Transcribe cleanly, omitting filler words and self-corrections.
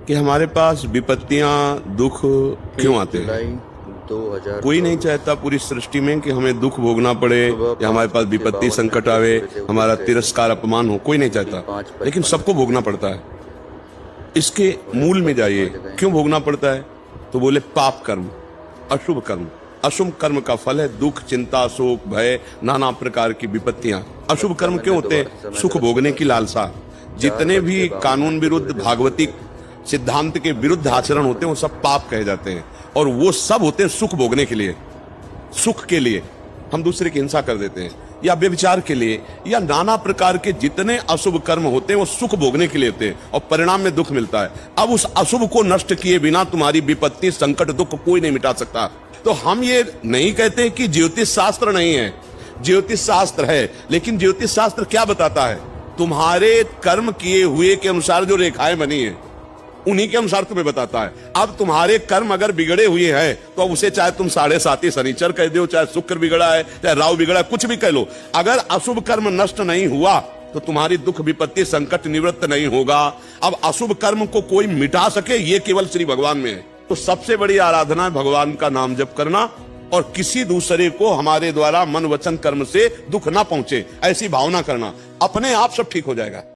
कि हमारे पास विपत्तियां, दुख क्यों आते हैं। 2000 कोई नहीं चाहता पूरी सृष्टि में कि हमें दुख भोगना पड़े या हमारे पास विपत्ति संकट आवे, हमारा तिरस्कार अपमान हो, कोई नहीं चाहता, लेकिन सबको भोगना पड़ता है। इसके मूल में जाइए, क्यों भोगना पड़ता है? तो बोले पाप कर्म, अशुभ कर्म। अशुभ कर्म का फल है दुख, चिंता, शोक, भय, नाना प्रकार की विपत्तियां। अशुभ कर्म क्यों होते हैं? सुख भोगने की लालसा। जितने भी कानून विरुद्ध, भागवतिक सिद्धांत के विरुद्ध आचरण होते हैं वो सब पाप कहे जाते हैं, और वो सब होते हैं सुख भोगने के लिए। सुख के लिए हम दूसरे की हिंसा कर देते हैं, या व्यभिचार के लिए, या नाना प्रकार के जितने अशुभ कर्म होते हैं वो सुख भोगने के लिए होते हैं, और परिणाम में दुख मिलता है। अब उस अशुभ को नष्ट किए बिना तुम्हारी विपत्ति, संकट, दुख कोई नहीं मिटा सकता। तो हम ये नहीं कहते कि ज्योतिष शास्त्र नहीं है, ज्योतिष शास्त्र है, लेकिन ज्योतिष शास्त्र क्या बताता है? तुम्हारे कर्म किए हुए के अनुसार जो रेखाएं बनी है उन्हीं के अनुसार तुम्हें बताता है। अब तुम्हारे कर्म अगर बिगड़े हुए हैं तो अब उसे चाहे तुम 7.5 शनिचर कह दो, चाहे शुक्र बिगड़ा है, चाहे राहु बिगड़ा है, कुछ भी कह लो, अगर अशुभ कर्म नष्ट नहीं हुआ तो तुम्हारी दुख, विपत्ति, संकट निवृत्त नहीं होगा। अब अशुभ कर्म को कोई मिटा सके ये केवल श्री भगवान में है। तो सबसे बड़ी आराधना है भगवान का नाम जप करना, और किसी दूसरे को हमारे द्वारा मन, वचन, कर्म से दुख ना पहुंचे ऐसी भावना करना। अपने आप सब ठीक हो जाएगा।